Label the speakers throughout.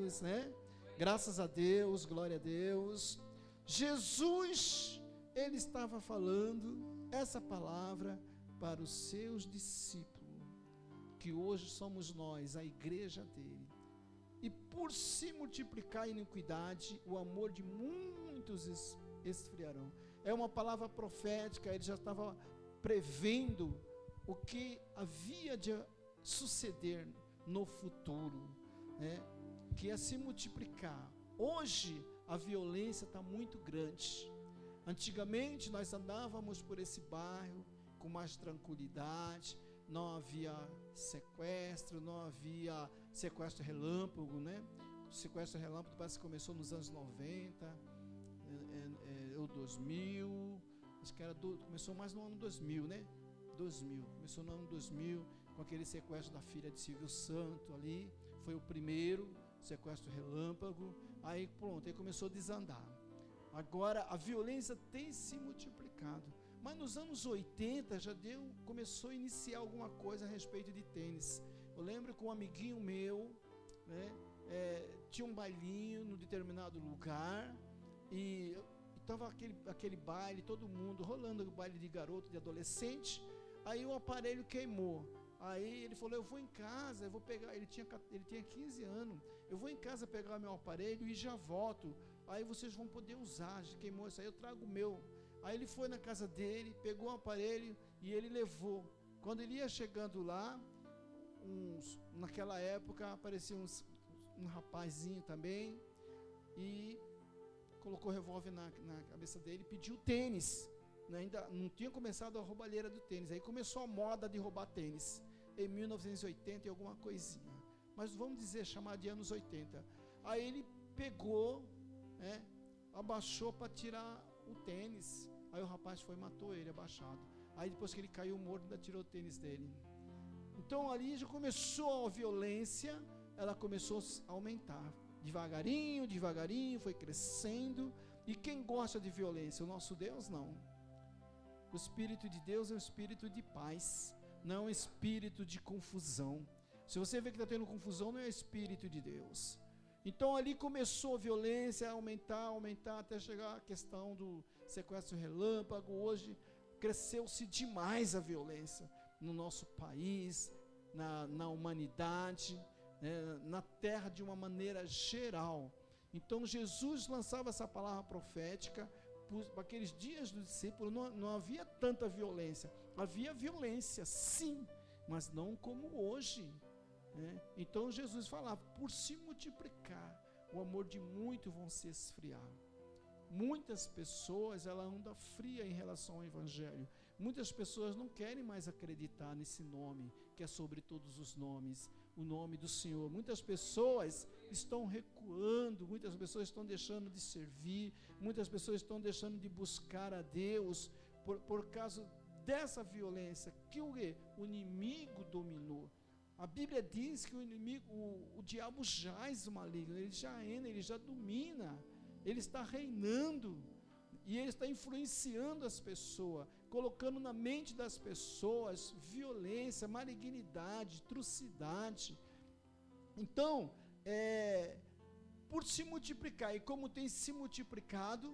Speaker 1: Jesus, né? Graças a Deus, glória a Deus. Jesus, ele estava falando essa palavra para os seus discípulos, que hoje somos nós, a igreja dele. E por se multiplicar a iniquidade, o amor de muitos esfriarão. É uma palavra profética, ele já estava prevendo o que havia de suceder no futuro, né? Que ia se multiplicar. Hoje a violência está muito grande. Antigamente nós andávamos por esse bairro com mais tranquilidade, não havia sequestro, não havia sequestro relâmpago, né? O sequestro relâmpago parece que começou nos anos 90, ou 2000, acho que começou mais no ano 2000, né? 2000, começou no ano 2000, com aquele sequestro da filha de Silvio Santos ali, foi o primeiro sequestro relâmpago, aí pronto, aí começou a desandar. Agora a violência tem se multiplicado, mas nos anos 80 já começou a iniciar alguma coisa a respeito de tênis. Eu lembro que um amiguinho meu, né, tinha um bailinho num determinado lugar, e estava aquele baile, todo mundo rolando, o baile de garoto, de adolescente. Aí o aparelho queimou. Aí ele falou: eu vou em casa, eu vou pegar. Ele tinha 15 anos. Eu vou em casa pegar meu aparelho e já volto. Aí vocês vão poder usar. Já queimou isso aí, eu trago o meu. Aí ele foi na casa dele, pegou o aparelho e ele levou. Quando ele ia chegando lá, naquela época aparecia um rapazinho também e colocou o revólver na cabeça dele, pediu tênis. Ainda não tinha começado a roubalheira do tênis, aí começou a moda de roubar tênis, em 1980 e alguma coisinha, mas vamos dizer, chamar de anos 80, aí ele pegou, abaixou para tirar o tênis, aí o rapaz foi e matou ele, abaixado, aí depois que ele caiu morto, ainda tirou o tênis dele. Então ali já começou a violência, ela começou a aumentar, devagarinho, foi crescendo, e quem gosta de violência? O nosso Deus não. O Espírito de Deus é um espírito de paz, não é um espírito de confusão. Se você vê que está tendo confusão, não é o Espírito de Deus. Então ali começou a violência a aumentar, até chegar a questão do sequestro relâmpago. Hoje cresceu-se demais a violência no nosso país, na humanidade, né, na terra de uma maneira geral. Então Jesus lançava essa palavra profética. Para aqueles dias dos discípulos não havia tanta violência, havia violência sim, mas não como hoje, né? Então Jesus falava, por se multiplicar, o amor de muitos vão se esfriar. Muitas pessoas, ela anda fria em relação ao Evangelho. Muitas pessoas não querem mais acreditar nesse nome, que é sobre todos os nomes, o nome do Senhor. Muitas pessoas estão recuando, muitas pessoas estão deixando de servir, muitas pessoas estão deixando de buscar a Deus, por causa dessa violência, que o inimigo dominou. A Bíblia diz que o inimigo, o diabo jaz o maligno, ele já domina, ele está reinando, e ele está influenciando as pessoas, colocando na mente das pessoas violência, malignidade, trucidade. Então, por se multiplicar, e como tem se multiplicado,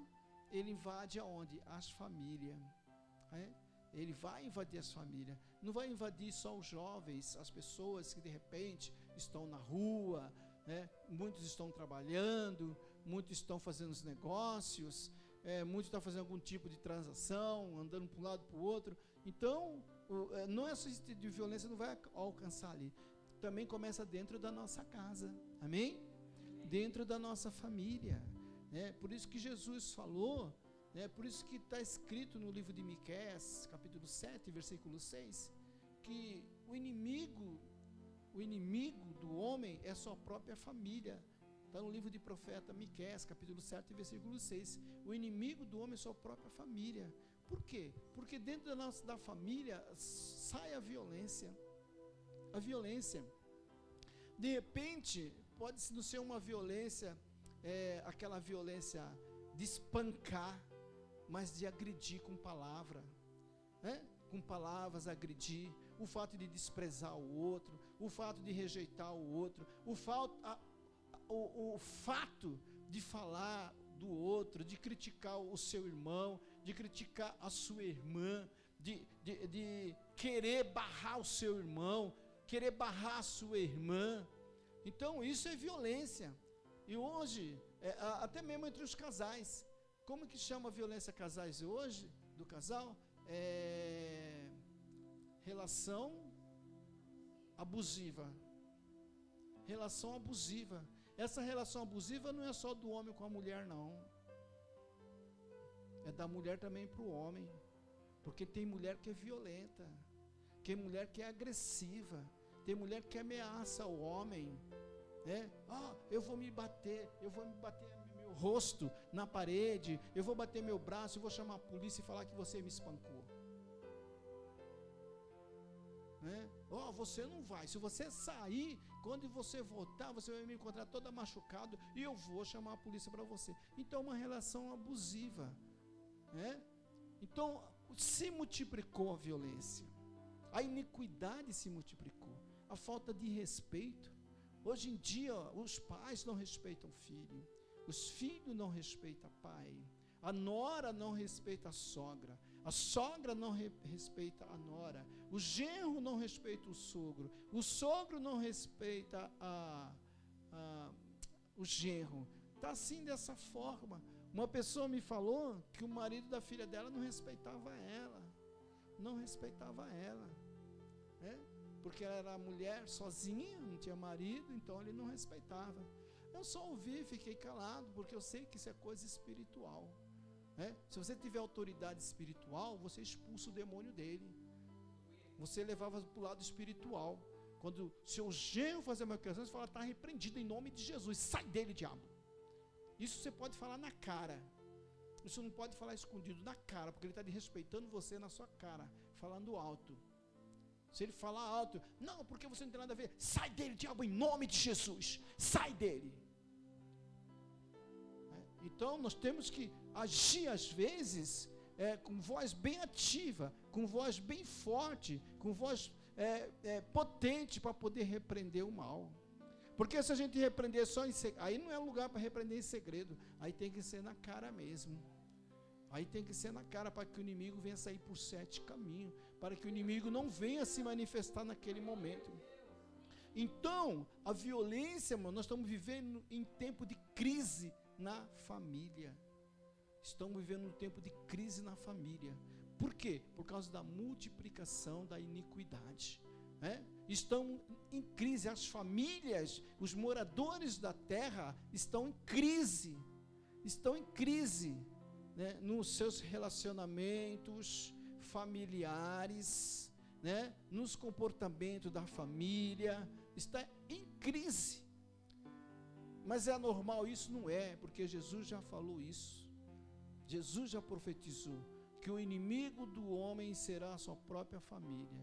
Speaker 1: ele invade aonde? As famílias. Ele vai invadir as famílias, não vai invadir só os jovens, as pessoas que de repente estão na rua, né? Muitos estão trabalhando, muitos estão fazendo os negócios, muitos estão fazendo algum tipo de transação, andando para um lado para o outro. Então, não é só esse tipo de violência, não vai alcançar ali, também começa dentro da nossa casa, amém? Dentro da nossa família, né? Por isso que Jesus falou, por isso que está escrito no livro de Miqueias, capítulo 7, versículo 6, que o inimigo do homem é sua própria família. Está no livro de profeta Miqueias, capítulo 7, versículo 6. O inimigo do homem é sua própria família. Por quê? Porque dentro da família sai a violência. A violência. De repente, pode não ser uma violência, aquela violência de espancar, mas de agredir com palavra, com palavras agredir, o fato de desprezar o outro, o fato de rejeitar o outro, o fato de falar do outro, de criticar o seu irmão, de criticar a sua irmã, de querer barrar o seu irmão, querer barrar a sua irmã. Então isso é violência. E hoje, até mesmo entre os casais, como que chama a violência casais hoje, do casal? Relação abusiva. Relação abusiva. Essa relação abusiva não é só do homem com a mulher, não. É da mulher também para o homem. Porque tem mulher que é violenta, tem mulher que é agressiva, tem mulher que ameaça o homem, né? Eu vou me bater meu rosto na parede, eu vou bater meu braço, eu vou chamar a polícia e falar que você me espancou, né? Você não vai, se você sair, quando você voltar, você vai me encontrar toda machucado e eu vou chamar a polícia para você. Então é uma relação abusiva, né? Então se multiplicou a violência, a iniquidade se multiplicou, a falta de respeito. Hoje em dia os pais não respeitam o filho, os filhos não respeitam o pai, a nora não respeita a sogra não respeita a nora, o genro não respeita o sogro não respeita o genro. Está assim, dessa forma. Uma pessoa me falou que o marido da filha dela não respeitava ela, né? Porque ela era mulher sozinha, não tinha marido, então ele não respeitava. Eu só ouvi e fiquei calado, porque eu sei que isso é coisa espiritual, né? Se você tiver autoridade espiritual, você expulsa o demônio dele, você levava para o lado espiritual. Quando seu genro fazer uma questão, você fala: está repreendido em nome de Jesus, sai dele, diabo. Isso você pode falar na cara, isso não pode falar escondido, na cara, porque ele está desrespeitando você na sua cara, falando alto. Se ele falar alto: não, porque você não tem nada a ver, sai dele, diabo, em nome de Jesus, sai dele. Então nós temos que agir às vezes com voz bem ativa, com voz bem forte, com voz potente, para poder repreender o mal. Porque se a gente repreender só em segredo, aí não é lugar para repreender em segredo, aí tem que ser na cara mesmo. Aí tem que ser na cara, para que o inimigo venha sair por 7 caminhos, para que o inimigo não venha se manifestar naquele momento. Então, a violência, mano, nós estamos vivendo em tempo de crise na família. Estamos vivendo um tempo de crise na família. Por quê? Por causa da multiplicação da iniquidade, né? Estão em crise, as famílias, os moradores da terra estão em crise, né, nos seus relacionamentos familiares, né, nos comportamentos da família, está em crise. Mas é anormal? Isso não é, porque Jesus já falou isso, Jesus já profetizou que o inimigo do homem será a sua própria família.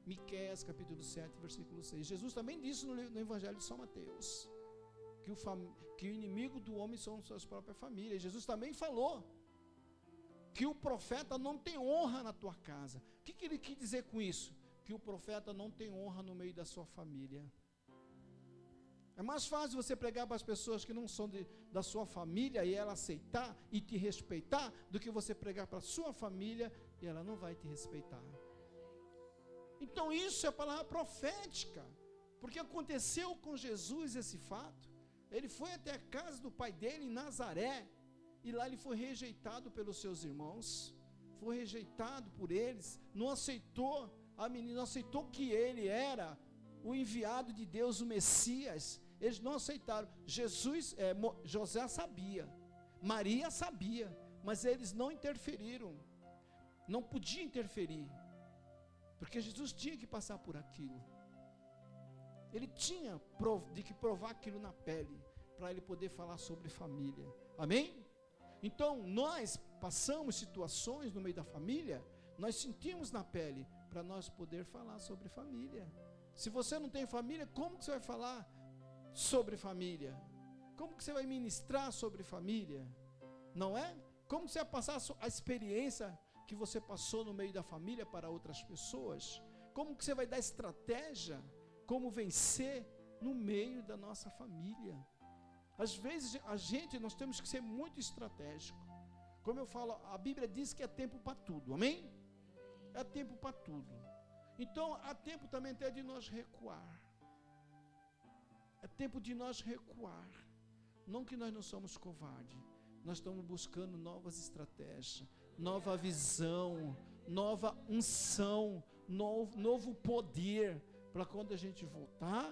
Speaker 1: Miqueias capítulo 7, versículo 6. Jesus também disse no Evangelho de São Mateus que o inimigo do homem são suas próprias famílias. Jesus também falou que o profeta não tem honra na tua casa. O que ele quis dizer com isso? Que o profeta não tem honra no meio da sua família. É mais fácil você pregar para as pessoas que não são da sua família e ela aceitar e te respeitar, do que você pregar para a sua família e ela não vai te respeitar. Então isso é palavra profética, porque aconteceu com Jesus esse fato. Ele foi até a casa do pai dele em Nazaré, e lá ele foi rejeitado pelos seus irmãos, foi rejeitado por eles, não aceitou a menina, não aceitou que ele era o enviado de Deus, o Messias. Eles não aceitaram. José sabia, Maria sabia, mas eles não interferiram, não podiam interferir, porque Jesus tinha que passar por aquilo. Ele tinha de que provar aquilo na pele, para ele poder falar sobre família. Amém? Então nós passamos situações no meio da família, nós sentimos na pele, para nós poder falar sobre família. Se você não tem família, como que você vai falar sobre família? Como que você vai ministrar sobre família? Não é? Como que você vai passar a experiência que você passou no meio da família para outras pessoas? Como que você vai dar estratégia, como vencer no meio da nossa família? Às vezes nós temos que ser muito estratégico. Como eu falo, a Bíblia diz que é tempo para tudo, amém? É tempo para tudo. Então, há tempo também até de nós recuar. É tempo de nós recuar. Não que nós não somos covardes, nós estamos buscando novas estratégias, nova visão, nova unção, novo poder, para quando a gente voltar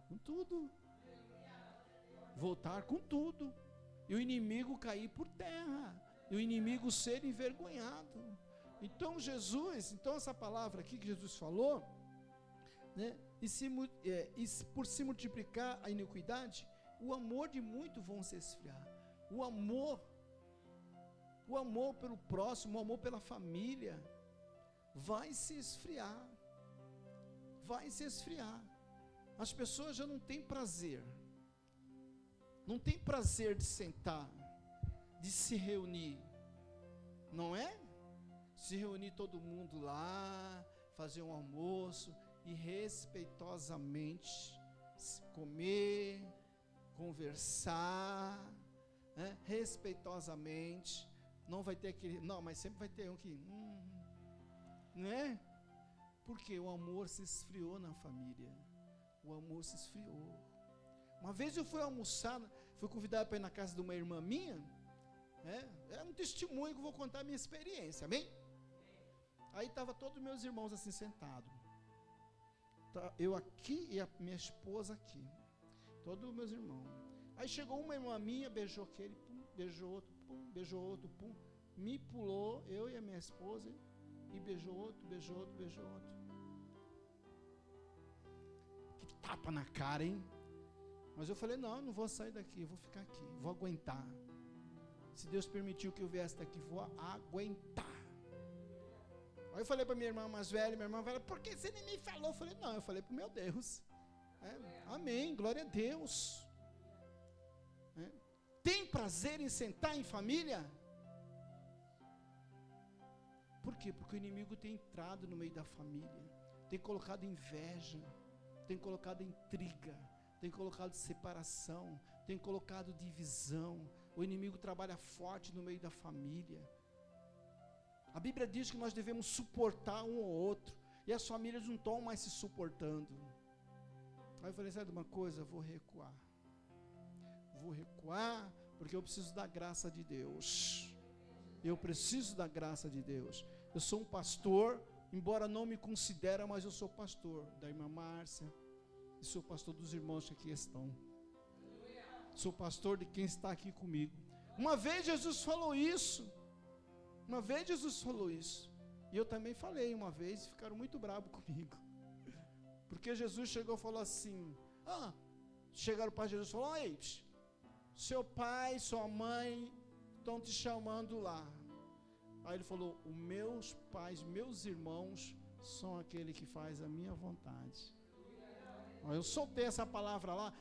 Speaker 1: com tudo. Voltar com tudo. E o inimigo cair por terra, e o inimigo ser envergonhado. Então essa palavra aqui que Jesus falou, né, e por se multiplicar a iniquidade, o amor de muitos vão se esfriar. O amor pelo próximo, o amor pela família, vai se esfriar. Vai se esfriar. As pessoas já não têm prazer. Não tem prazer de sentar, de se reunir, não é? Se reunir todo mundo lá, fazer um almoço e respeitosamente comer, conversar, né? Respeitosamente. Não vai ter aquele, não, mas sempre vai ter um que, né? Porque o amor se esfriou na família. O amor se esfriou. Uma vez eu fui almoçar, fui convidado para ir na casa de uma irmã minha, é um testemunho que eu vou contar a minha experiência, amém? Aí estavam todos meus irmãos assim sentados, eu aqui e a minha esposa aqui, todos meus irmãos. Aí chegou uma irmã minha, beijou aquele, pum, beijou outro, pum, beijou outro, pum, me pulou, eu e a minha esposa, e beijou outro, beijou outro, beijou outro. Que tapa na cara, hein? Mas eu falei, não, eu não vou sair daqui, eu vou ficar aqui, vou aguentar. Se Deus permitiu que eu viesse daqui, vou aguentar. Aí eu falei para minha irmã mais velha, por que você nem me falou? Eu falei, não, eu falei para o meu Deus. Amém, glória a Deus. Tem prazer em sentar em família? Por quê? Porque o inimigo tem entrado no meio da família, tem colocado inveja, tem colocado intriga, tem colocado separação, tem colocado divisão. O inimigo trabalha forte no meio da família. A Bíblia diz que nós devemos suportar um ao outro, e as famílias não estão mais se suportando. Aí eu falei, sabe de uma coisa? Eu vou recuar, porque eu preciso da graça de Deus. Eu preciso da graça de Deus. Eu sou um pastor, embora não me considere, mas eu sou pastor da irmã Márcia, e sou pastor dos irmãos que aqui estão. Sou pastor de quem está aqui comigo. Uma vez Jesus falou isso. E eu também falei uma vez, e ficaram muito bravos comigo. Porque Jesus chegou e falou assim, chegaram para Jesus e falaram, ei, seu pai, sua mãe estão te chamando lá. Aí ele falou, os meus pais, meus irmãos, são aquele que faz a minha vontade. Eu soltei essa palavra lá,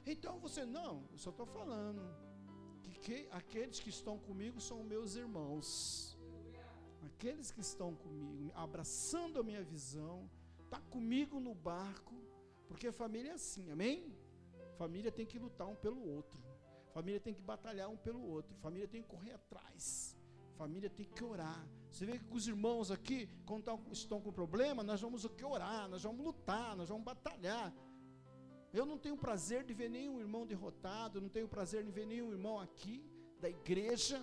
Speaker 1: então você, não, eu só estou falando, que aqueles que estão comigo são meus irmãos, aqueles que estão comigo, abraçando a minha visão, está comigo no barco, porque família é assim, amém? Família tem que lutar um pelo outro, família tem que batalhar um pelo outro, família tem que correr atrás, família tem que orar. Você vê que os irmãos aqui, quando estão com problema, nós vamos orar, nós vamos lutar, nós vamos batalhar. Eu não tenho prazer de ver nenhum irmão derrotado, eu não tenho prazer de ver nenhum irmão aqui da igreja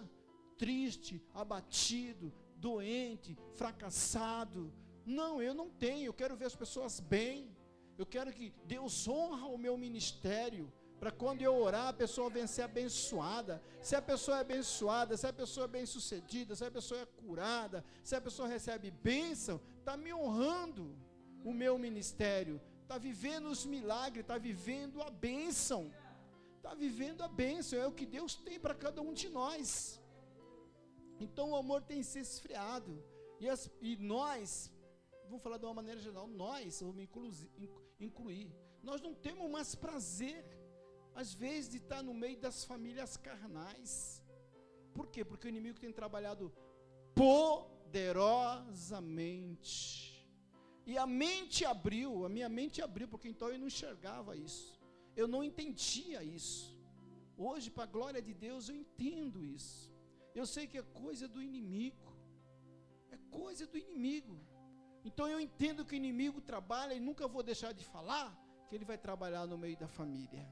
Speaker 1: triste, abatido, doente, fracassado. Não, eu não tenho. Eu quero ver as pessoas bem. Eu quero que Deus honra o meu ministério, para quando eu orar, a pessoa venha ser abençoada. Se a pessoa é abençoada, se a pessoa é bem sucedida, se a pessoa é curada, se a pessoa recebe bênção, está me honrando o meu ministério, está vivendo os milagres, está vivendo a bênção, é o que Deus tem para cada um de nós. Então o amor tem se esfriado, e nós, vamos falar de uma maneira geral, eu vou me incluir, nós não temos mais prazer, às vezes, de estar no meio das famílias carnais. Por quê? Porque o inimigo tem trabalhado poderosamente, e a minha mente abriu, porque então eu não enxergava isso, eu não entendia isso, Hoje, para a glória de Deus, eu entendo isso. Eu sei que é coisa do inimigo. É coisa do inimigo. Então eu entendo que o inimigo trabalha, e nunca vou deixar de falar que ele vai trabalhar no meio da família.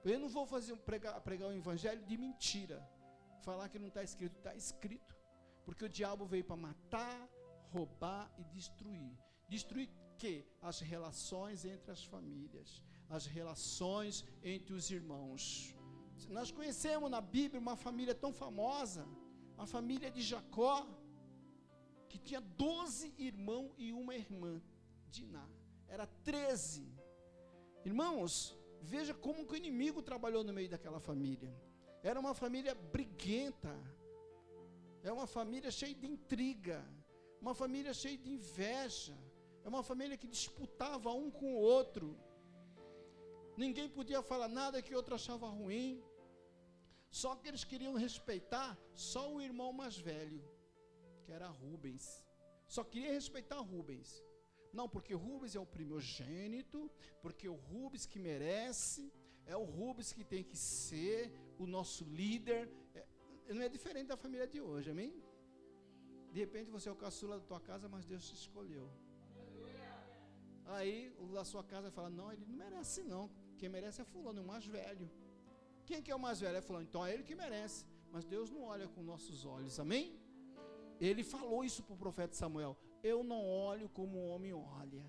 Speaker 1: Eu não vou pregar um evangelho de mentira. Falar que não está escrito, está escrito. Porque o diabo veio para matar, roubar e destruir. Destruir o quê? As relações entre as famílias, as relações entre os irmãos. Nós conhecemos na Bíblia uma família tão famosa, a família de Jacó, que tinha 12 irmãos e uma irmã, Diná. Era 13. Irmãos, veja como que o inimigo trabalhou no meio daquela família. Era uma família briguenta, é uma família cheia de intriga, uma família cheia de inveja, é uma família que disputava um com o outro. Ninguém podia falar nada que o outro achava ruim. Só que eles queriam respeitar só o irmão mais velho, que era Rubens. Só queria respeitar Rubens. Não, porque Rubens é o primogênito, porque o Rubens que merece, é o Rubens que tem que ser o nosso líder. Não é diferente da família de hoje, amém? De repente você é o caçula da tua casa, mas Deus te escolheu. Aí o da sua casa fala, não, ele não merece não, quem merece é fulano, o mais velho. Quem que é o mais velho? É fulano, então é ele que merece. Mas Deus não olha com nossos olhos, amém? Ele falou isso para o profeta Samuel, eu não olho como o homem olha.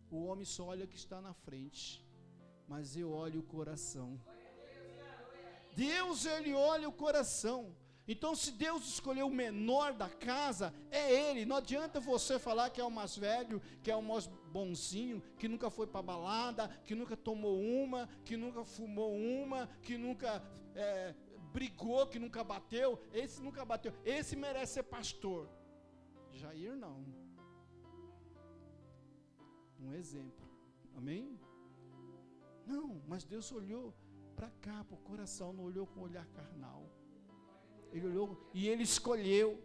Speaker 1: O homem só olha o que está na frente, mas eu olho o coração. Deus, ele olha o coração. Então, se Deus escolheu o menor da casa, é ele. Não adianta você falar que é o mais velho, que é o mais bonzinho, que nunca foi para balada, que nunca tomou uma, que nunca fumou uma, que nunca brigou, que nunca bateu. Esse nunca bateu. Esse merece ser pastor. Jair não. Um exemplo. Amém? Não, mas Deus olhou para cá, para o coração, não olhou com o olhar carnal. Ele olhou e ele escolheu.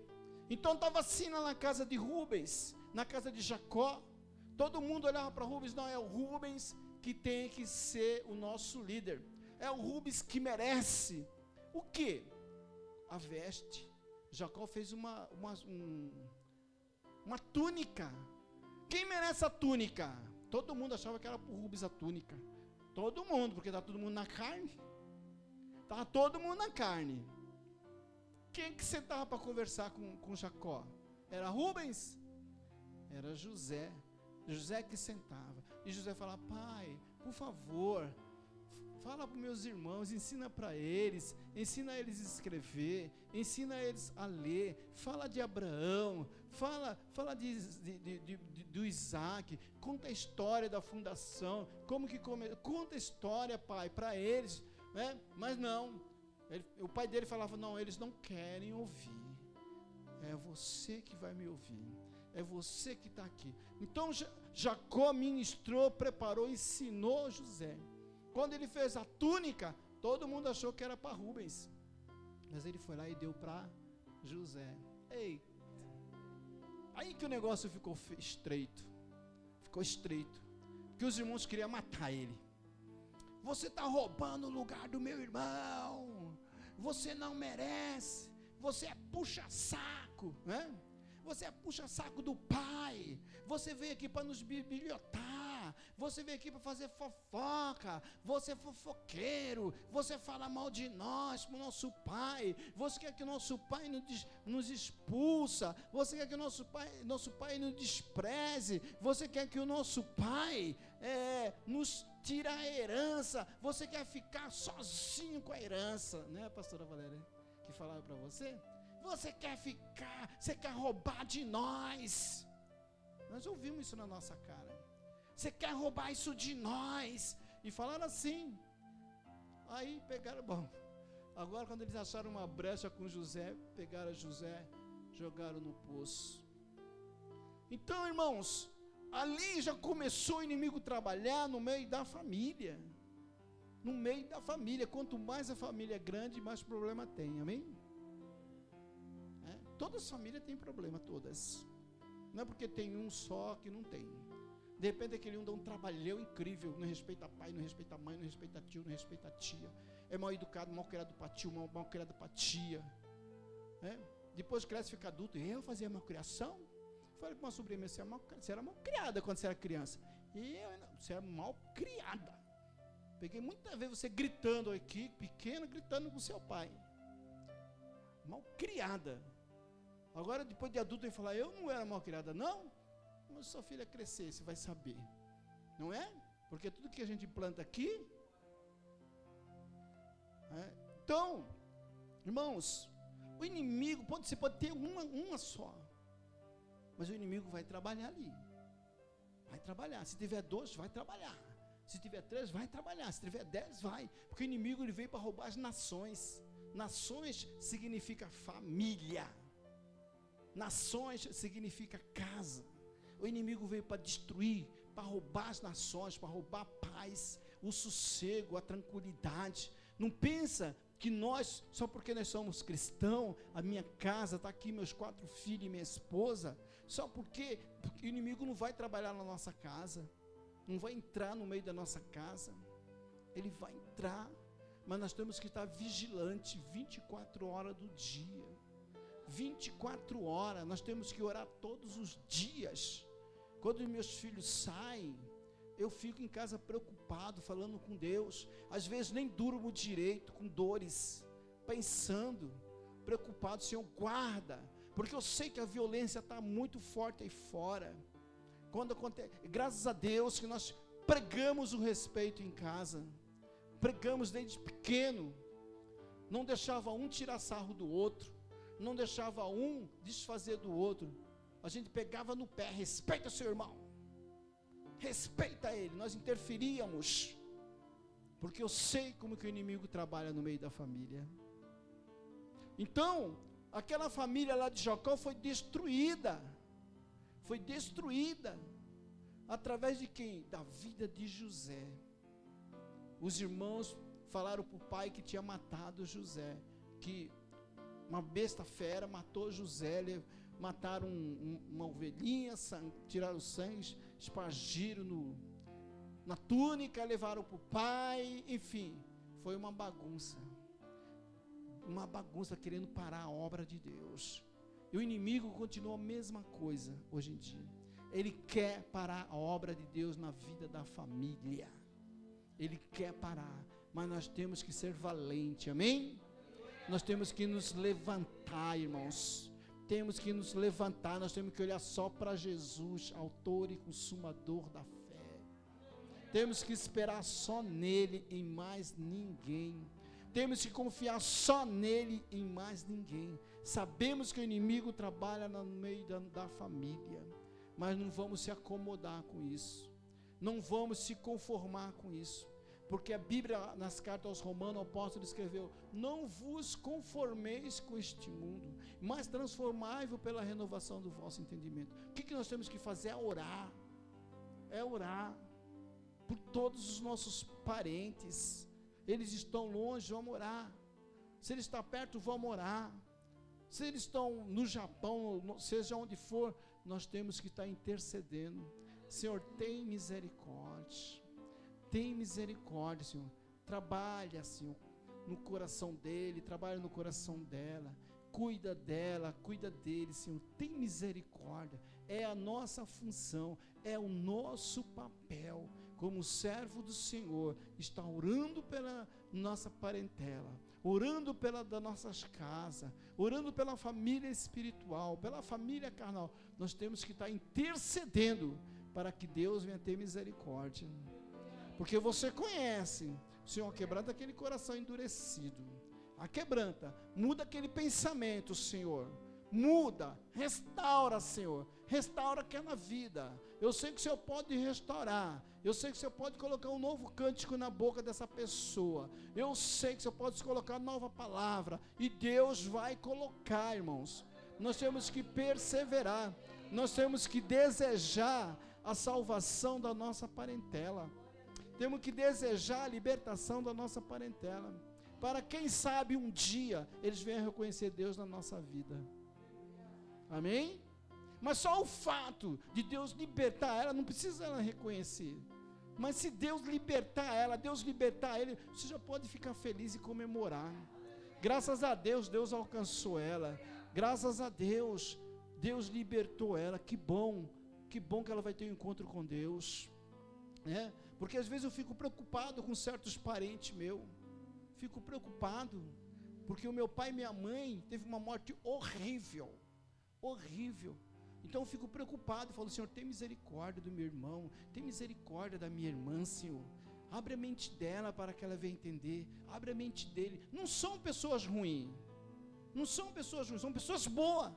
Speaker 1: Então estava assim lá na casa de Rubens, na casa de Jacó. Todo mundo olhava para Rubens, não, é o Rubens que tem que ser o nosso líder. É o Rubens que merece. O quê? A veste. Jacó fez uma túnica. Quem merece a túnica? Todo mundo achava que era para o Rubens a túnica. Todo mundo, porque está todo mundo na carne. Estava todo mundo na carne. Quem que sentava para conversar com Jacó? Era Rubens? Era José. José que sentava. E José falava, pai, por favor, fala para os meus irmãos, ensina para eles, ensina eles a escrever, ensina eles a ler, fala de Abraão, fala do Isaac, conta a história da fundação, conta a história, pai, para eles, né? Mas não. O pai dele falava, não, eles não querem ouvir. É você que vai me ouvir. É você que está aqui. Então Jacó ministrou, preparou, ensinou José. Quando ele fez a túnica, todo mundo achou que era para Rubens. Mas ele foi lá e deu para José. Eita. Aí que o negócio ficou estreito. Ficou estreito. Porque os irmãos queriam matar ele. Você está roubando o lugar do meu irmão. Você não merece. Você é puxa-saco, né? Você é puxa-saco do pai. Você veio aqui para nos bibliotar. Você veio aqui para fazer fofoca. Você é fofoqueiro. Você fala mal de nós para o nosso pai. Você quer que o nosso pai nos expulsa. Você quer que o nosso pai nos despreze. Você quer que o nosso pai nos tire a herança. Você quer ficar sozinho com a herança, né, pastora Valéria, que falava para você? Você quer ficar, você quer roubar de nós. Nós ouvimos isso na nossa cara. Você quer roubar isso de nós. E falaram assim. Aí pegaram, bom, agora quando eles acharam uma brecha com José, pegaram José, jogaram no poço. Então, irmãos, ali já começou o inimigo trabalhar no meio da família. No meio da família. Quanto mais a família é grande, mais problema tem, amém? Todas as famílias têm problema, todas. Não é porque tem um só que não tem. De repente aquele um dá um trabalhão incrível, não respeita pai, não respeita mãe, não respeita tio, não respeita tia. é mal educado, mal criado para tio, mal criado para tia. Depois cresce, fica adulto. Eu fazia malcriação? Falei com uma sobrinha minha, você era mal criada quando você era criança. Você era mal criada. Peguei muitas vezes você gritando aqui, pequena, gritando com seu pai. Mal criada. Agora, depois de adulto, ele fala, eu não era mal criada, não? Mas sua filha crescer, você vai saber. Não é? Porque tudo que a gente planta aqui... Então, irmãos, o inimigo, você pode ter uma só. Mas o inimigo vai trabalhar ali. Vai trabalhar. Se tiver 2, vai trabalhar. Se tiver 3, vai trabalhar. Se tiver 10, vai. Porque o inimigo ele veio para roubar as nações. Nações significa família. Nações significa casa. O inimigo veio para destruir, para roubar as nações, para roubar a paz, o sossego, a tranquilidade. Não pensa que nós, só porque nós somos cristãos, a minha casa está aqui, meus 4 filhos e minha esposa, só porque o inimigo não vai trabalhar na nossa casa, não vai entrar no meio da nossa casa. Ele vai entrar, mas nós temos que estar vigilante 24 horas do dia. 24 horas, nós temos que orar todos os dias. Quando meus filhos saem, eu fico em casa preocupado, falando com Deus. Às vezes nem durmo direito, com dores, pensando, preocupado. Senhor, guarda, porque eu sei que a violência está muito forte aí fora. Quando acontece, graças a Deus que nós pregamos o respeito em casa, pregamos desde pequeno, não deixava um tirar sarro do outro, não deixava um desfazer do outro. A gente pegava no pé, respeita seu irmão, respeita ele. Nós interferíamos, porque eu sei como que o inimigo trabalha no meio da família. Então, aquela família lá de Jacó foi destruída, através de quem? Da vida de José. Os irmãos falaram para o pai que tinha matado José, que uma besta fera matou José, mataram uma ovelhinha, tiraram o sangue, espargiram na túnica, levaram para o pai, enfim, foi uma bagunça querendo parar a obra de Deus. E o inimigo continua a mesma coisa hoje em dia. Ele quer parar a obra de Deus na vida da família. Ele quer parar, mas nós temos que ser valentes, amém? Nós temos que nos levantar, irmãos. Temos que nos levantar, nós temos que olhar só para Jesus, autor e consumador da fé. Temos que esperar só nele, em mais ninguém. Temos que confiar só nele, em mais ninguém. Sabemos que o inimigo trabalha no meio da família, mas não vamos se acomodar com isso. Não vamos se conformar com isso. Porque a Bíblia, nas cartas aos Romanos, o apóstolo escreveu: não vos conformeis com este mundo, mas transformai-vos pela renovação do vosso entendimento. O que nós temos que fazer? É orar. É orar por todos os nossos parentes. Eles estão longe, vamos orar. Se eles estão perto, vamos orar. Se eles estão no Japão, seja onde for, nós temos que estar intercedendo. Senhor, tem misericórdia. Tem misericórdia, Senhor. Trabalha, Senhor, no coração dele, trabalha no coração dela. Cuida dela, cuida dele, Senhor. Tem misericórdia. É a nossa função, é o nosso papel, como servo do Senhor, está orando pela nossa parentela, orando das nossas casas, orando pela família espiritual, pela família carnal. Nós temos que estar intercedendo para que Deus venha ter misericórdia. Porque você conhece, Senhor, quebranta aquele coração endurecido, quebranta, muda aquele pensamento, Senhor, muda, restaura, Senhor, restaura aquela vida. Eu sei que o Senhor pode restaurar, eu sei que o Senhor pode colocar um novo cântico na boca dessa pessoa, eu sei que o Senhor pode colocar nova palavra, e Deus vai colocar, irmãos. Nós temos que perseverar, nós temos que desejar a salvação da nossa parentela, temos que desejar a libertação da nossa parentela, para quem sabe um dia eles venham reconhecer Deus na nossa vida, amém? Mas só o fato de Deus libertar ela, não precisa ela reconhecer, Mas se Deus libertar ela, Deus libertar ele, você já pode ficar feliz e comemorar. Graças a Deus, Deus alcançou ela. Graças a Deus, Deus libertou ela. Que bom que ela vai ter um encontro com Deus, né? Porque às vezes eu fico preocupado com certos parentes meus. Fico preocupado, porque o meu pai e minha mãe teve uma morte horrível, horrível. Então eu fico preocupado, falo, Senhor, tem misericórdia do meu irmão, tem misericórdia da minha irmã, Senhor. Abre a mente dela para que ela venha entender, abre a mente dele. Não são pessoas ruins, não são pessoas ruins, são pessoas boas.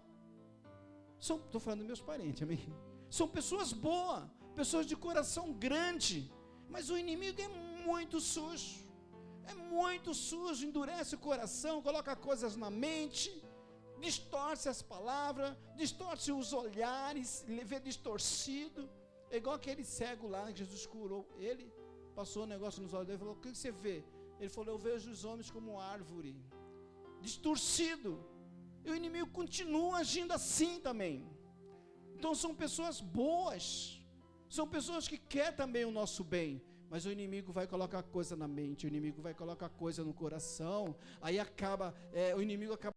Speaker 1: Estou falando dos meus parentes, amém? São pessoas boas, pessoas de coração grande, mas o inimigo é muito sujo, endurece o coração, coloca coisas na mente, distorce as palavras, distorce os olhares, vê distorcido. É igual aquele cego lá que Jesus curou, ele passou um negócio nos olhos dele e falou, o que você vê? Ele falou, eu vejo os homens como árvore, distorcido. E o inimigo continua agindo assim também. Então são pessoas boas, são pessoas que querem também o nosso bem, mas o inimigo vai colocar coisa na mente, o inimigo vai colocar coisa no coração, aí o inimigo acaba